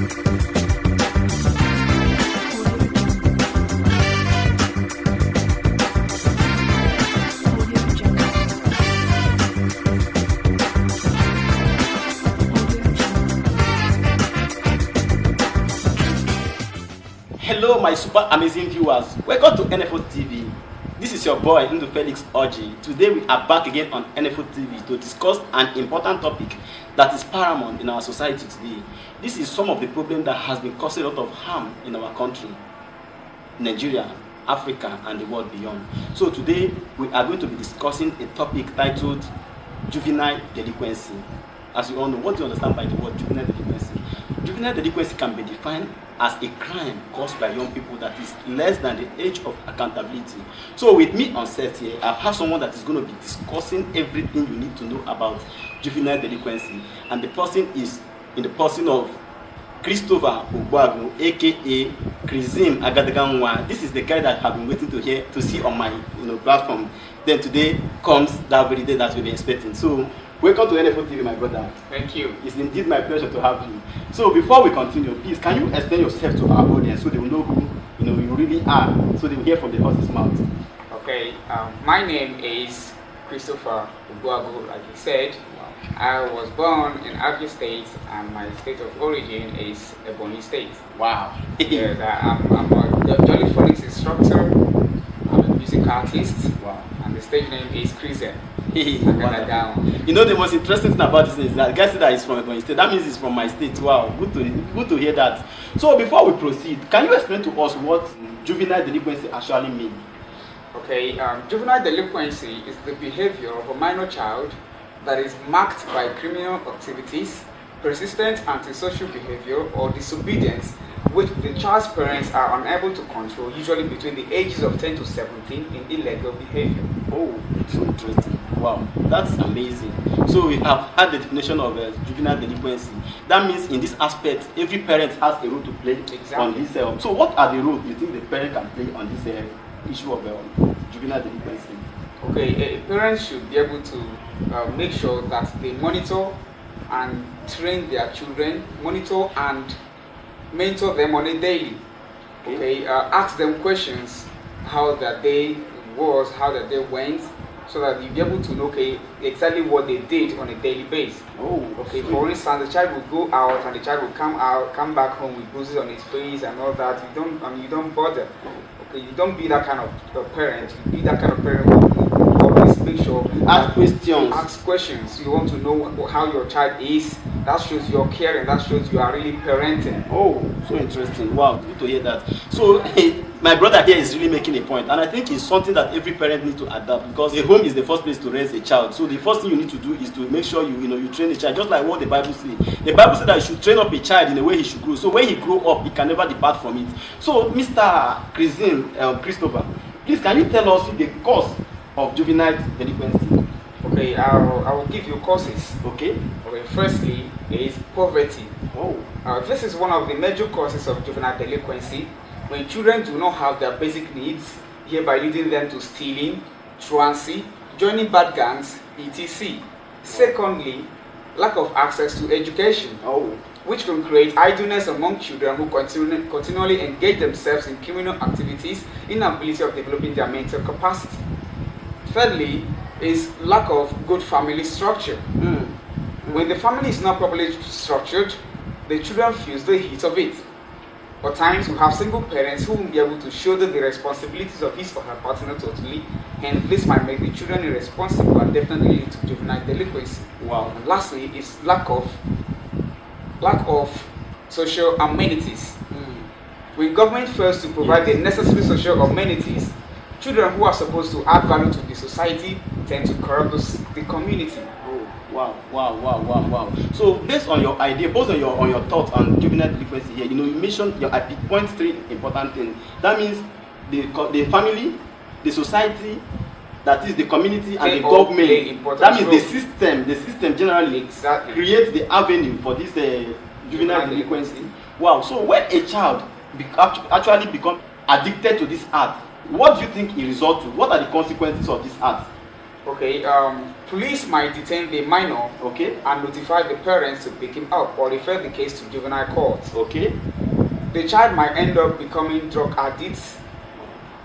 Hello, my super amazing viewers. Welcome to NFO TV. This is your boy, Ndu Felix Oji. Today we are back again on NFO TV to discuss an important topic that is paramount in our society today. This is some of the problems that has been causing a lot of harm in our country, Nigeria, Africa, and the world beyond. So today we are going to be discussing a topic titled juvenile delinquency. As you all know, what do you understand by the word juvenile delinquency? Juvenile delinquency can be defined as a crime caused by young people that is less than the age of accountability. So with me on set here, I've had someone that is going to be discussing everything you need to know about juvenile delinquency. And the person is in the person of Christopher Ogbago, aka Krizim Agadaganwa. This is the guy that I've been waiting to see on my platform. Then today comes that very day that we've been expecting. So welcome to NFO TV, my brother. Thank you. It's indeed my pleasure to have you. So before we continue, please, can you explain yourself to our audience so they will know who you really are, so they will hear from the horse's mouth? Okay. My name is Christopher Ogbago, like you said. I was born in Abia State, and my state of origin is Ebonyi State. Wow. Yes, I'm a Jolly Phonics instructor. I'm a music artist. Wow. And the stage name is Krizim. The most interesting thing about this is that the guy said that he's from Ebonyi State. That means he's from my state. Wow, good to hear that. So before we proceed, can you explain to us what juvenile delinquency actually means? Okay, juvenile delinquency is the behavior of a minor child that is marked by criminal activities, persistent antisocial behavior, or disobedience, which the child's parents are unable to control, usually between the ages of 10 to 17 in illegal behavior. Oh, it's so interesting. Wow, that's amazing. So we have had the definition of juvenile delinquency. That means in this aspect, every parent has a role to play on this. So what are the roles you think the parent can play on this issue of juvenile delinquency? Okay, a parent should be able to make sure that they monitor and train their children, monitor and mentor them on a daily. Okay, ask them questions, how their day was, how their day went, so that you'll be able to know exactly what they did on a daily basis. Oh, okay. For instance, the child will go out and the child will come back home with bruises on his face and all that. You don't bother. Okay, you don't be that kind of parent. You be that kind of parent who always make sure ask questions. Ask questions. You want to know how your child is. That shows your care and that shows you are really parenting. Oh, so interesting. Wow, good to hear that. So my brother here is really making a point, and I think it's something that every parent needs to adapt, because a home is the first place to raise a child. So the first thing you need to do is to make sure you train the child, just like what the Bible says. The Bible said that you should train up a child in the way he should grow. So when he grow up, he can never depart from it. So Mr. Christopher, please, can you tell us the cause of juvenile delinquency? Okay, I will give you causes. Okay. Firstly is poverty. Oh. This is one of the major causes of juvenile delinquency, when children do not have their basic needs, hereby leading them to stealing, truancy, joining bad gangs, etc. Secondly, lack of access to education, which can create idleness among children who continually engage themselves in criminal activities, inability of developing their mental capacity. Thirdly is lack of good family structure. When the family is not properly structured, the children feel the heat of it. At times, we have single parents who won't be able to shoulder the responsibilities of his or her partner totally, and this might make the children irresponsible and definitely lead to juvenile delinquency. Wow. And lastly is lack of social amenities. When government fails to provide the necessary social amenities, children who are supposed to add value to the society tend to corrupt the community. Wow. So based on your idea, based on your thoughts on juvenile delinquency here, you mentioned I point three important things. That means the family, the society, that is the community, and the government. That means the system generally creates the avenue for this juvenile delinquency. Wow. So when a child actually becomes addicted to this art, what do you think it results to? What are the consequences of this act? Okay, police might detain the minor, okay, and notify the parents to pick him up or refer the case to juvenile court. okay, The child might end up becoming drug addicts,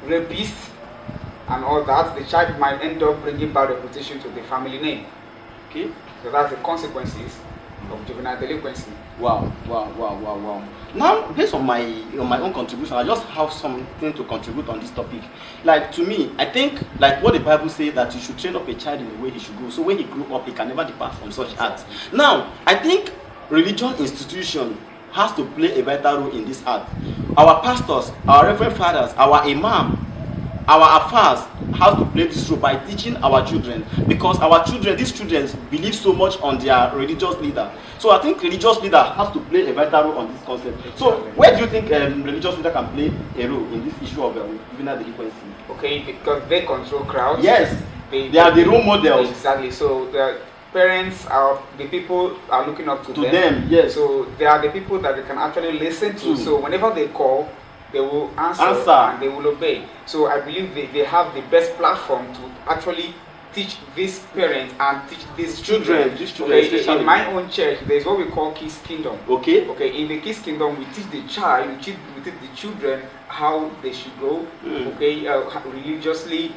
rapists, and all that. The child might end up bringing bad reputation to the family name. okay. So that's the consequences of juvenile delinquency. Wow, wow, wow, wow, wow. Now, based on my own contribution, I just have something to contribute on this topic. Like, to me, I think, like what the Bible says, that you should train up a child in the way he should go. So when he grew up, he can never depart from such acts. Now, I think religion institution has to play a vital role in this act. Our pastors, our reverend fathers, our imam, our affairs have to play this role by teaching our children, because our children, these children, believe so much on their religious leader. So I think religious leader has to play a vital role on this concept. So where do you think religious leader can play a role in this issue of juvenile delinquency? Okay, because they control crowds. Yes, they are the role models. Exactly. So the parents are the people are looking up to them. Yes. So they are the people that they can actually listen to. So whenever they call, they will answer and they will obey. So I believe they have the best platform to actually teach these parents and teach these children. Okay, in my own church, there's what we call Kids Kingdom. Okay. Okay, in the Kids Kingdom, we teach the child, we teach the children how they should go. Okay, religiously,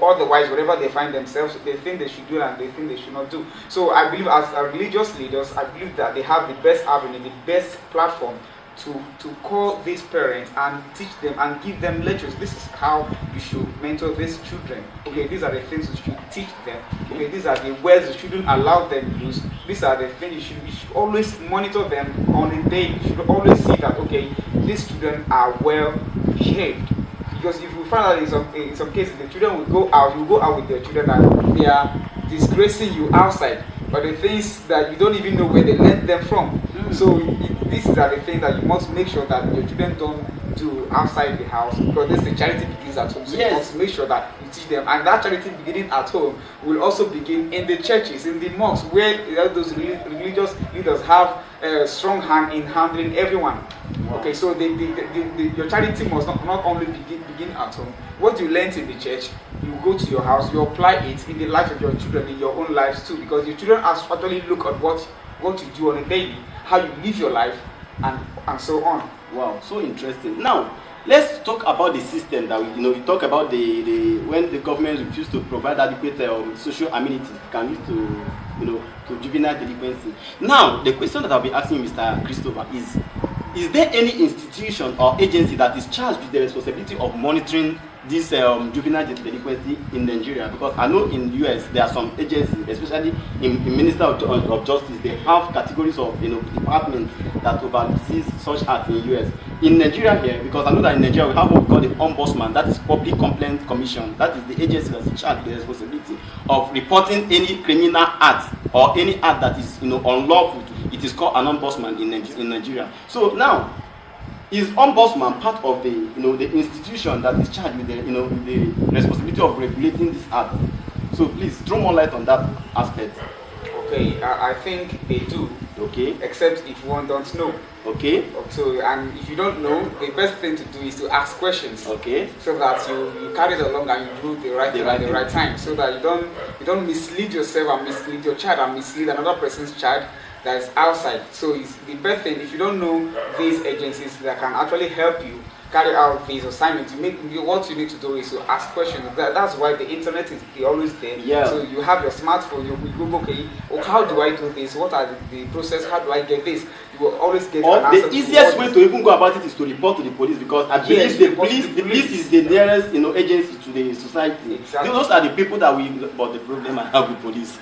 otherwise, wherever they find themselves, they think they should do and they think they should not do. So I believe, as religious leaders, I believe that they have the best avenue, the best platform to call these parents and teach them and give them lectures. This is how you should mentor these children. Okay, these are the things you should teach them. Okay, these are the words you shouldn't allow them to use. These are the things you should always monitor them on a day. You should always see that, okay, these children are well behaved. Because if you find out in some cases the children will go out, you go out with their children and they are disgracing you outside, but the things that you don't even know where they learned them from. So these are the things that you must make sure that your children don't do outside the house, because this the charity begins at home. So you must make sure that you teach them, and that charity beginning at home will also begin in the churches, in the mosques, where those religious leaders have a strong hand in handling everyone. Wow. Okay, so your charity must not only begin at home. What you learn in the church, you go to your house, you apply it in the life of your children, in your own lives too, because your children actually look at what you do on a daily, how you live your life, and so on. Wow, so interesting. Now, let's talk about the system that we talk about the when the government refused to provide adequate social amenities can lead to juvenile delinquency. Now, the question that I'll be asking Mr. Christopher is there any institution or agency that is charged with the responsibility of monitoring this juvenile delinquency in Nigeria? Because I know in the US there are some agencies, especially in Minister of Justice, they have categories of departments that oversees such acts in the US. In Nigeria here, because I know that in Nigeria we have what we call the Ombudsman, that is Public Complaint Commission. That is the agency that is charged with the responsibility of reporting any criminal act or any act that is unlawful. It is called an ombudsman in Nigeria. So now, is ombudsman part of the institution that is charged with the responsibility of regulating this act? So please throw more light on that aspect. Okay, I think they do. Okay. Except if one don't know. Okay. So, and if you don't know, the best thing to do is to ask questions. Okay. So that you carry it along and you do the right thing at the right time, so that you don't mislead yourself and mislead your child and mislead another person's child that is outside. So it's the best thing, if you don't know these agencies that can actually help you carry out these assignments, what you need to do is to ask questions. That's why the internet is always there. Yeah. So you have your smartphone, you Google, okay, how do I do this? What are the process? How do I get this? You will always get an answer. The easiest way to even go about it is to report to the police, because I believe the police is the nearest agency to the society. Exactly. Those are the people that but the problem I have with police.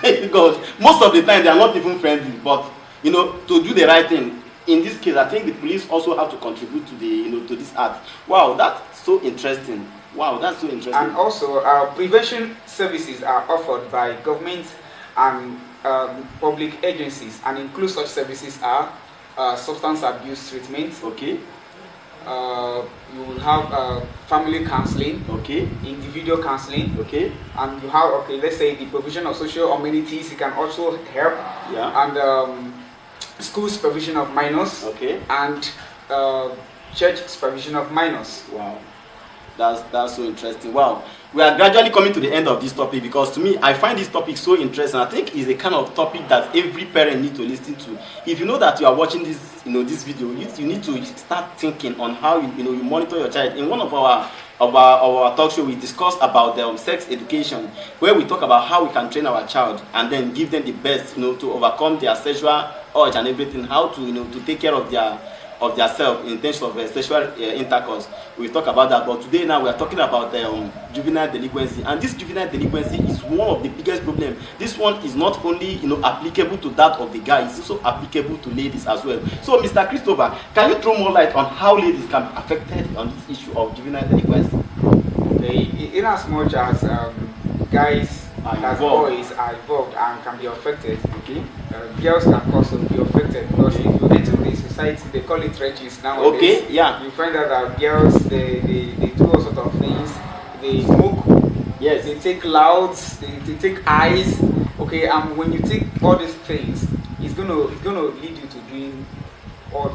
Because most of the time they are not even friendly, but to do the right thing. In this case, I think the police also have to contribute to to this act. Wow, that's so interesting. Wow, that's so interesting. And also, prevention services are offered by government and public agencies, and include such services are substance abuse treatment. Okay. You will have family counseling. Okay. Individual counseling. Okay. And you have, let's say the provision of social amenities. It can also help. Yeah. And school supervision of minors. Okay. And church supervision of minors. Wow. That's so interesting. Wow. We are gradually coming to the end of this topic, because to me, I find this topic so interesting. I think it's a kind of topic that every parent needs to listen to. If you know that you are watching this, this video, you need to start thinking on how you monitor your child. In one of our talk show, we discussed about the sex education, where we talk about how we can train our child and then give them the best, to overcome their sexual urge and everything, how to take care of their self in terms of sexual intercourse. We talk about that, but today now we are talking about juvenile delinquency, and this juvenile delinquency is one of the biggest problems. This one is not only applicable to that of the guys, it's also applicable to ladies as well. So, Mr. Christopher, can you throw more light on how ladies can be affected on this issue of juvenile delinquency? Okay, in as much as guys as boys are involved and can be affected, okay, girls can also be affected, because if you enter the society, they call it trenches nowadays. Okay, yeah. You find out that girls, they do all sorts of things. They smoke, yes, they take louds, they take eyes. Okay, and when you take all these things, it's gonna lead you to doing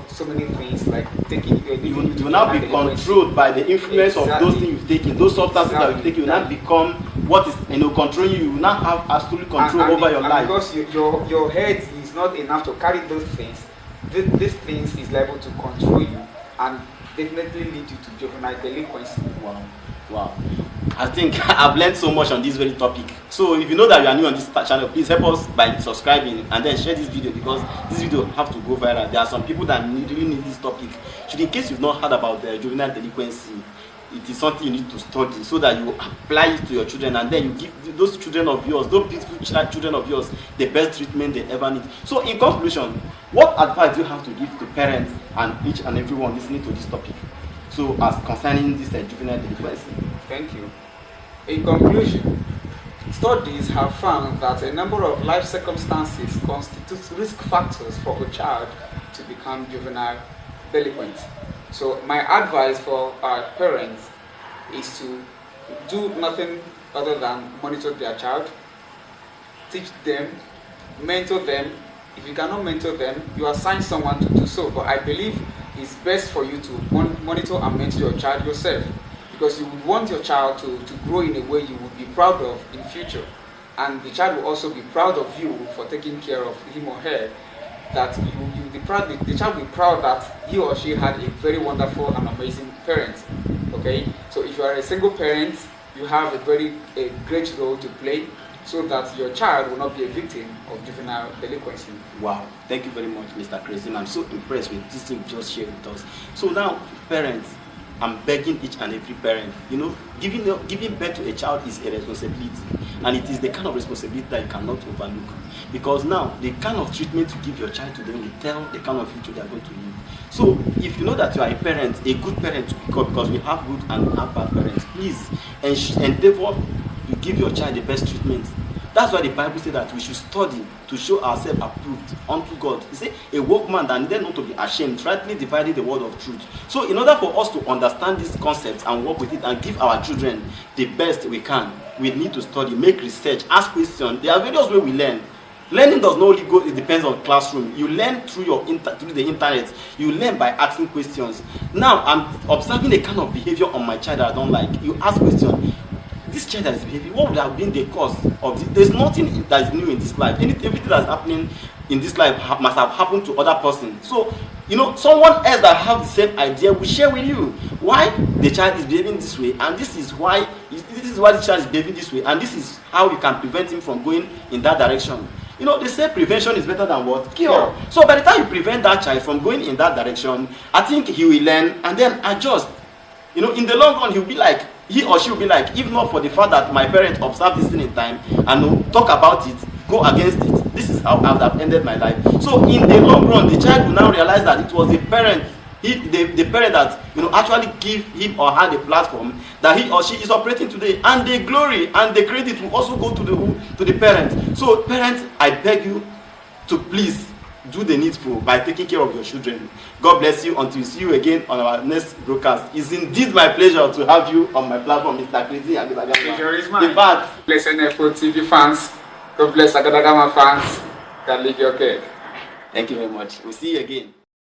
so many things, like taking. You will now be controlled by the influence of those things you've taken, those substances that you've taken. You will not become what is controlling you. You will not have absolute control over your life. Because your head is not enough to carry those things. These things is liable to control you and definitely lead you to juvenile delinquency. Wow. I think I've learned so much on this very topic. So if you know that you are new on this channel, please help us by subscribing and then share this video, because this video have to go viral. There are some people that really need this topic. So in case you've not heard about the juvenile delinquency, it is something you need to study so that you apply it to your children, and then you give those children of yours, those beautiful children of yours, the best treatment they ever need. So in conclusion, what advice do you have to give to parents and each and everyone listening to this topic, so as concerning this juvenile delinquency? Thank you. In conclusion, studies have found that a number of life circumstances constitute risk factors for a child to become juvenile delinquent. So my advice for our parents is to do nothing other than monitor their child, teach them, mentor them. If you cannot mentor them, you assign someone to do so. But I believe it's best for you to monitor and mentor your child yourself, because you would want your child to grow in a way you would be proud of in future, and the child will also be proud of you for taking care of him or her. That the child will be proud that he or she had a very wonderful and amazing parent. Okay, so if you are a single parent, you have a great role to play, so that your child will not be a victim of juvenile delinquency. Wow, thank you very much, Mr. Crazy. I'm so impressed with this thing you just shared with us. So now, parents, I'm begging each and every parent, giving birth to a child is a responsibility, and it is the kind of responsibility that you cannot overlook, because now the kind of treatment you give your child to them will tell the kind of future they are going to live. So if you know that you are a parent, a good parent to become, because we have good and we have bad parents, please endeavor to give your child the best treatment. That's why the Bible says that we should study to show ourselves approved unto God. You say, a workman that needed not to be ashamed, rightly dividing the word of truth. So in order for us to understand this concept and work with it and give our children the best we can, we need to study, make research, ask questions. There are various ways we learn. Learning does not only go, it depends on classroom. You learn through through the internet. You learn by asking questions. Now, I'm observing a kind of behavior on my child that I don't like. You ask questions. This child that is behaving, what would have been the cause of this? There's nothing that is new in this life. Everything that's happening in this life must have happened to other person. So, someone else that have the same idea will share with you why the child is behaving this way, and this is why the child is behaving this way, and this is how you can prevent him from going in that direction. They say prevention is better than what? Cure. So by the time you prevent that child from going in that direction, I think he will learn and then adjust. In the long run, he or she will be like, if not for the fact that my parents observed this thing in time and talk about it, go against it, this is how I would have ended my life. So in the long run, the child will now realize that it was the parent, the parent that actually give him or her the platform that he or she is operating today, and the glory and the credit will also go to the parent. So parents, I beg you to please do the needful by taking care of your children. God bless you until we see you again on our next broadcast. It's indeed my pleasure to have you on my platform, Mr. Crazy Agadagama. Pleasure is mine. Bless NFO TV fans. God bless Agadagama fans. Can live your cake. Thank you very much. We'll see you again.